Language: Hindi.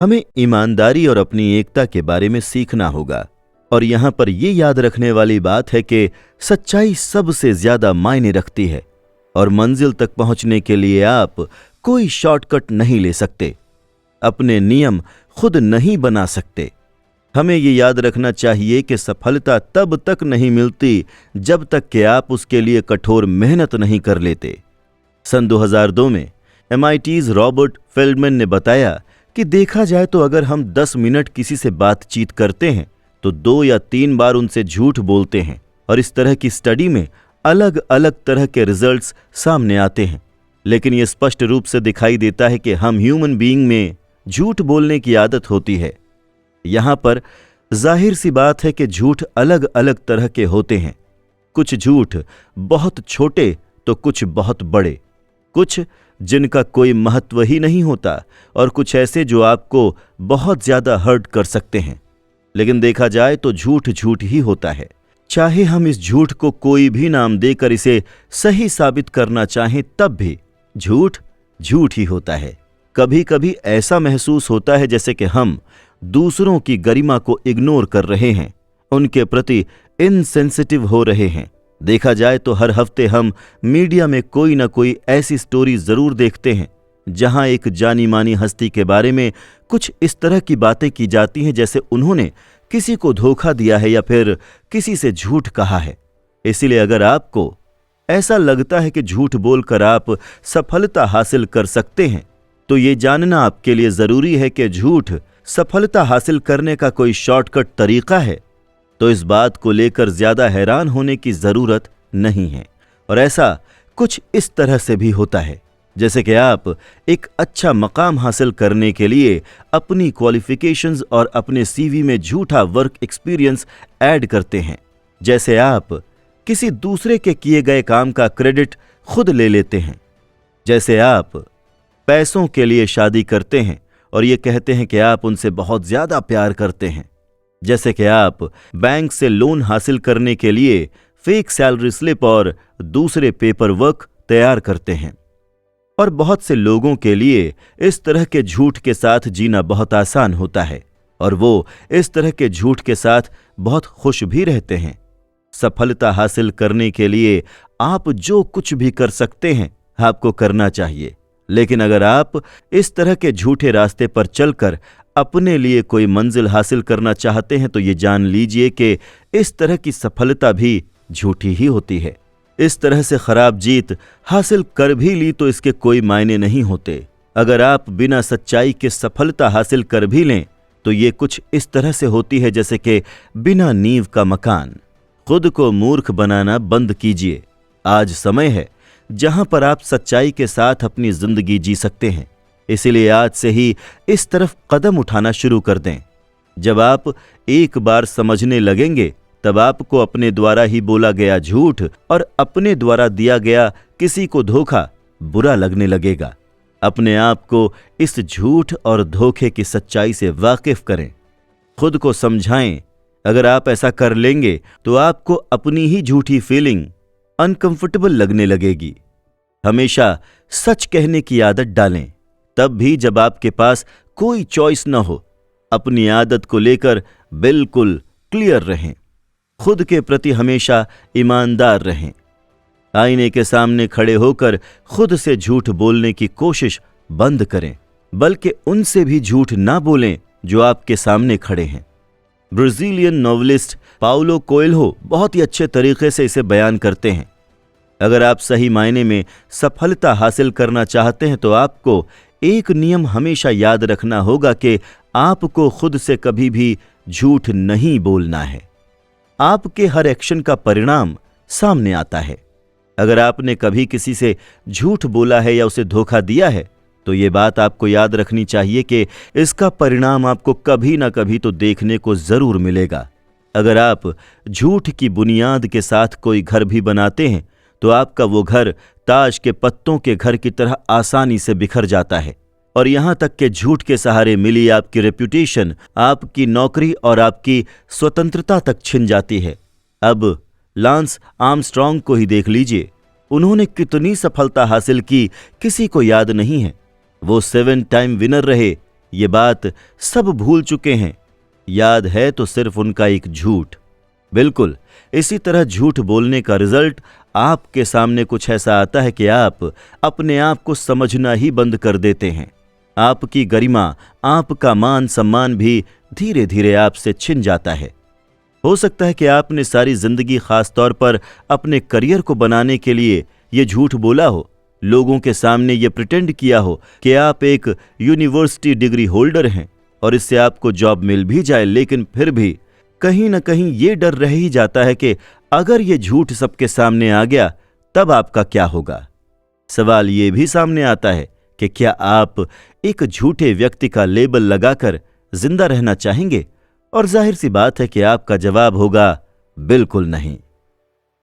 हमें ईमानदारी और अपनी एकता के बारे में सीखना होगा। और यहां पर यह याद रखने वाली बात है कि सच्चाई सबसे ज्यादा मायने रखती है और मंजिल तक पहुंचने के लिए आप कोई शॉर्टकट नहीं ले सकते, अपने नियम खुद नहीं बना सकते। हमें ये याद रखना चाहिए कि सफलता तब तक नहीं मिलती जब तक कि आप उसके लिए कठोर मेहनत नहीं कर लेते। सन 2002 में MIT's रॉबर्ट फेल्डमैन ने बताया कि देखा जाए तो अगर हम 10 मिनट किसी से बातचीत करते हैं तो 2 या 3 बार उनसे झूठ बोलते हैं, और इस तरह की स्टडी में अलग अलग तरह के रिजल्ट्स सामने आते हैं। लेकिन यह स्पष्ट रूप से दिखाई देता है कि हम ह्यूमन बीइंग में झूठ बोलने की आदत होती है। यहां पर जाहिर सी बात है कि झूठ अलग अलग तरह के होते हैं। कुछ झूठ बहुत छोटे तो कुछ बहुत बड़े, कुछ जिनका कोई महत्व ही नहीं होता, और कुछ ऐसे जो आपको बहुत ज्यादा हर्ट कर सकते हैं। लेकिन देखा जाए तो झूठ झूठ ही होता है। चाहे हम इस झूठ को कोई भी नाम देकर इसे सही साबित करना चाहें, तब भी झूठ झूठ ही होता है। कभी कभी ऐसा महसूस होता है जैसे कि हम दूसरों की गरिमा को इग्नोर कर रहे हैं, उनके प्रति इनसेंसिटिव हो रहे हैं। देखा जाए तो हर हफ्ते हम मीडिया में कोई ना कोई ऐसी स्टोरी जरूर देखते हैं जहां एक जानी मानी हस्ती के बारे में कुछ इस तरह की बातें की जाती हैं जैसे उन्होंने किसी को धोखा दिया है या फिर किसी से झूठ कहा है। इसीलिए अगर आपको ऐसा लगता है कि झूठ बोलकर आप सफलता हासिल कर सकते हैं, तो ये जानना आपके लिए जरूरी है कि झूठ सफलता हासिल करने का कोई शॉर्टकट तरीका है, तो इस बात को लेकर ज्यादा हैरान होने की जरूरत नहीं है। और ऐसा कुछ इस तरह से भी होता है जैसे कि आप एक अच्छा मकाम हासिल करने के लिए अपनी क्वालिफिकेशंस और अपने CV में झूठा वर्क एक्सपीरियंस ऐड करते हैं। जैसे आप किसी दूसरे के किए गए काम का क्रेडिट खुद ले लेते हैं। जैसे आप पैसों के लिए शादी करते हैं और ये कहते हैं कि आप उनसे बहुत ज्यादा प्यार करते हैं। जैसे कि आप बैंक से लोन हासिल करने के लिए फेक सैलरी स्लिप और दूसरे पेपर वर्क तैयार करते हैं। और बहुत से लोगों के लिए इस तरह के झूठ के साथ जीना बहुत आसान होता है और वो इस तरह के झूठ के साथ बहुत खुश भी रहते हैं। सफलता हासिल करने के लिए आप जो कुछ भी कर सकते हैं आपको करना चाहिए, लेकिन अगर आप इस तरह के झूठे रास्ते पर चलकर अपने लिए कोई मंजिल हासिल करना चाहते हैं तो ये जान लीजिए कि इस तरह की सफलता भी झूठी ही होती है। इस तरह से खराब जीत हासिल कर भी ली तो इसके कोई मायने नहीं होते। अगर आप बिना सच्चाई के सफलता हासिल कर भी लें तो ये कुछ इस तरह से होती है जैसे कि बिना नींव का मकान। खुद को मूर्ख बनाना बंद कीजिए। आज समय है जहां पर आप सच्चाई के साथ अपनी जिंदगी जी सकते हैं। इसीलिए आज से ही इस तरफ कदम उठाना शुरू कर दें। जब आप एक बार समझने लगेंगे तब आपको अपने द्वारा ही बोला गया झूठ और अपने द्वारा दिया गया किसी को धोखा बुरा लगने लगेगा। अपने आप को इस झूठ और धोखे की सच्चाई से वाकिफ करें, खुद को समझाएं। अगर आप ऐसा कर लेंगे तो आपको अपनी ही झूठी फीलिंग अनकंफर्टेबल लगने लगेगी। हमेशा सच कहने की आदत डालें, तब भी जब आपके पास कोई चॉइस न हो। अपनी आदत को लेकर बिल्कुल क्लियर रहें। खुद के प्रति हमेशा ईमानदार रहें। आईने के सामने खड़े होकर खुद से झूठ बोलने की कोशिश बंद करें, बल्कि उनसे भी झूठ ना बोलें जो आपके सामने खड़े हैं। ब्राजीलियन नॉवेलिस्ट पाउलो कोएल्हो बहुत ही अच्छे तरीके से इसे बयान करते हैं। अगर आप सही मायने में सफलता हासिल करना चाहते हैं तो आपको एक नियम हमेशा याद रखना होगा कि आपको खुद से कभी भी झूठ नहीं बोलना है। आपके हर एक्शन का परिणाम सामने आता है। अगर आपने कभी किसी से झूठ बोला है या उसे धोखा दिया है तो ये बात आपको याद रखनी चाहिए कि इसका परिणाम आपको कभी ना कभी तो देखने को जरूर मिलेगा। अगर आप झूठ की बुनियाद के साथ कोई घर भी बनाते हैं तो आपका वो घर ताश के पत्तों के घर की तरह आसानी से बिखर जाता है और यहां तक कि झूठ के सहारे मिली आपकी रेप्यूटेशन, आपकी नौकरी और आपकी स्वतंत्रता तक छिन जाती है। अब लांस आर्मस्ट्रॉन्ग को ही देख लीजिए, उन्होंने कितनी सफलता हासिल की किसी को याद नहीं है। वो 7 टाइम विनर रहे, ये बात सब भूल चुके हैं। याद है तो सिर्फ उनका एक झूठ। बिल्कुल इसी तरह झूठ बोलने का रिजल्ट आपके सामने कुछ ऐसा आता है कि आप अपने आप को समझना ही बंद कर देते हैं। आपकी गरिमा, आपका मान सम्मान भी धीरे धीरे आपसे छिन जाता है। हो सकता है कि आपने सारी जिंदगी, खास तौर पर अपने करियर को बनाने के लिए ये झूठ बोला हो, लोगों के सामने ये प्रिटेंड किया हो कि आप एक यूनिवर्सिटी डिग्री होल्डर हैं और इससे आपको जॉब मिल भी जाए, लेकिन फिर भी कहीं ना कहीं ये डर रह ही जाता है कि अगर ये झूठ सबके सामने आ गया तब आपका क्या होगा। सवाल ये भी सामने आता है कि क्या आप एक झूठे व्यक्ति का लेबल लगाकर जिंदा रहना चाहेंगे? और जाहिर सी बात है कि आपका जवाब होगा बिल्कुल नहीं।